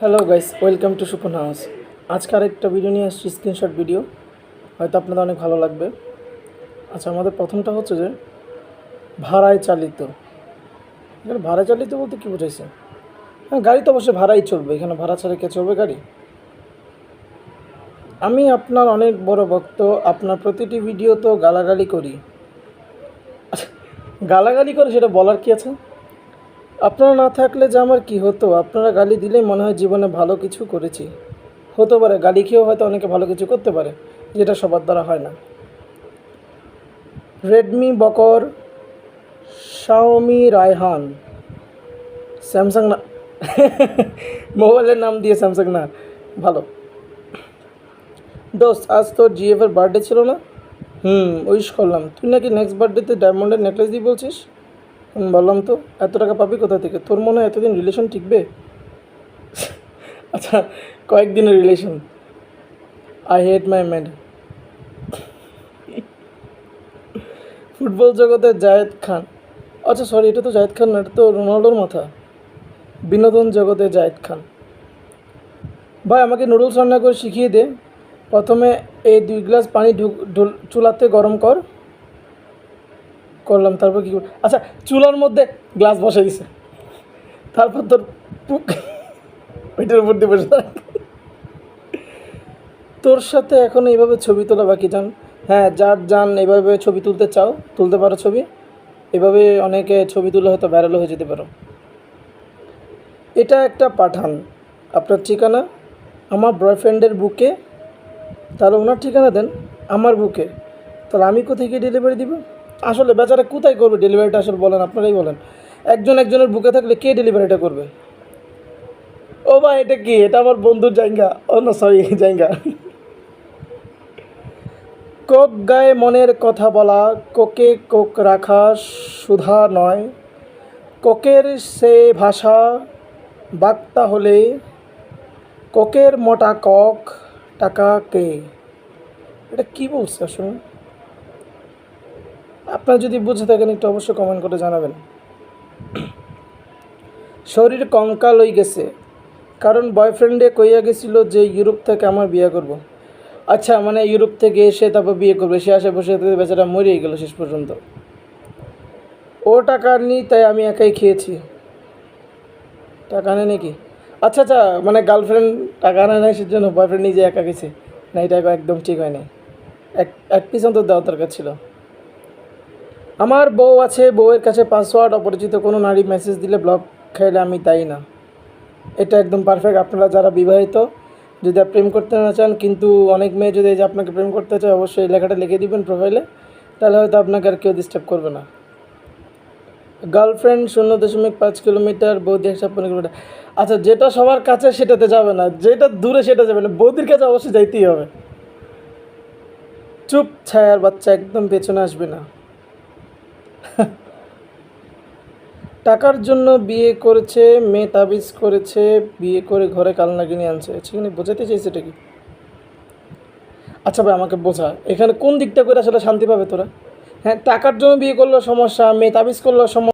Hello guys, welcome to Supon house. আজকে আরেকটা video নিয়ে আসছি, স্ক্রিনশট ভিডিও। হয়তো আপনাদের অনেক ভালো লাগবে। আচ্ছা, আমাদের প্রথমটা হচ্ছে যে ভাড়ায় চালিত। এখানে ভাড়ায় চালিত বলতে কী বোঝাইছে? হ্যাঁ, গাড়ি তো অবশ্যই ভাড়াই চলবে, এখানে ভাড়া ছাড়া কে চলবে গাড়ি? আমি আপনার অনেক বড় ভক্ত, আপনার প্রতিটি ভিডিও তো গালাগালি করি। আচ্ছা, গালাগালি করে সেটা বলার কি আছে? আপনারা না থাকলে যে আমার কি হতো? আপনারা গালি দিলেই মনে হয় জীবনে ভালো কিছু করেছি। হতে পারে, গালি খেয়েও হয়তো অনেকে ভালো কিছু করতে পারে, যেটা সবার দ্বারা হয় না। রেডমি বকর, শাওমি রায়হান, স্যামসাং না। মোবাইলের নাম দিয়ে স্যামসাং না, ভালো। দোস্ত, আজ তোর জিএফের বার্থডে ছিল না? উইশ করলাম। তুই নাকি নেক্সট বার্থডেতে ডায়মন্ডের নেকলেস দিয়ে বলছিস? বললাম তো। এত টাকা পাবি কোথা থেকে? তোর মনে হয় এতদিন রিলেশন টিকবে? আচ্ছা, কয়েকদিনের relation. I hate my man. Football জগতে জায়েদ খান। আচ্ছা সরি, এটা তো জায়েদ খান না, এটা তো রোনাল্ডোর মাথা। বিনোদন জগতে জায়েদ খান। ভাই, আমাকে নুডলস রান্না করে শিখিয়ে দে। প্রথমে এই 2 গ্লাস পানি চুলাতে গরম করলাম, তারপর কী আচ্ছা, চুলার মধ্যে গ্লাস বসে দিছে, তারপর তোর ওইটার উপর দিয়ে বসে তোর সাথে এখন এইভাবে ছবি তোলা বাকি জান। হ্যাঁ, যান এইভাবে ছবি তুলতে চাও, তুলতে পারো ছবি। এভাবে অনেকে ছবি তুলে হয়তো ভাইরাল হয়ে যেতে পারো। এটা একটা পাঠান। আপনার ঠিকানা আমার বয়ফ্রেন্ডের বুকে। তাহলে ওনার ঠিকানা দেন আমার বুকে। তাহলে আমি কোথায় গিয়ে ডেলিভারি দিব? আসলে বেচারা কোথায় করবে ডেলিভারিটা? আসলে বলেন, আপনারাই বলেন। একজনের বুকে থাকলে কে ডেলিভারিটা করবে? ও ভাই, এটা কি? এটা আমার বন্ধুর জায়গা। ও না, সরি, জায়গা। কোক গায়ে মনের কথা বলা, কোকে কোক রাখা সুধা নয়। কোকের সে ভাষা বাক্তা হলে, কোকের মোটা কক টাকা কে। এটা কী বলছে আসলে? আপনারা যদি বুঝে থাকেন একটু অবশ্যই কমেন্ট করে জানাবেন। শরীর কঙ্কাল হয়ে গেছে, কারণ বয়ফ্রেন্ডে কইয়া গেছিল যে ইউরোপ থেকে আমার বিয়ে করব। আচ্ছা, মানে ইউরোপ থেকে এসে তারপর বিয়ে করবে, সে আসে বসে বেচারা মরেই গেল শেষ পর্যন্ত। ও টাকা নি, তাই আমি একাই খেয়েছি। টাকা আনে নাকি? আচ্ছা আচ্ছা, মানে গার্লফ্রেন্ড টাকা আনে নাই, সেজন্য বয়ফ্রেন্ড নিজে একা গেছে। না, এটা একদম ঠিক হয় না। এক পিস অন্তত দেওয়া দরকার ছিল। আমার বউ আছে, বউয়ের কাছে পাসওয়ার্ড, অপরিচিত কোনো নারী মেসেজ দিলে ব্লক খাইলে আমি তাই না। এটা একদম পারফেক্ট। আপনারা যারা বিবাহিত, যদি প্রেম করতে না চান, কিন্তু অনেক মেয়ে যদি এই যে আপনাকে প্রেম করতে চায়, অবশ্যই এই লেখাটা লিখে দিবেন প্রোফাইলে, তাহলে হয়তো আপনাকে আর কেউ ডিস্টার্ব করবে না। গার্লফ্রেন্ড 0.5 কিলোমিটার, বৌদি 1.5 কিলোমিটার। আচ্ছা, যেটা সবার কাছে সেটাতে যাবে না, যেটা দূরে সেটা যাবে না, বৌদির কাছে অবশ্যই যাইতেই হবে। চুপ, ছায়ার বাচ্চা, একদম পেছনে আসবে না। টাকার জন্য বিয়ে করেছে, মেয়ে তাবিজ করেছে, বিয়ে করে ঘরে কালনাগিনী আনছে। সেখানে বোঝাতে চাইছে এটা কি? আচ্ছা ভাই, আমাকে বোঝা, এখানে কোন দিকটা করে আসলে শান্তি পাবে তোরা? হ্যাঁ, টাকার জন্য বিয়ে করলো সমস্যা, মেয়ে তাবিজ করলো সমস্যা।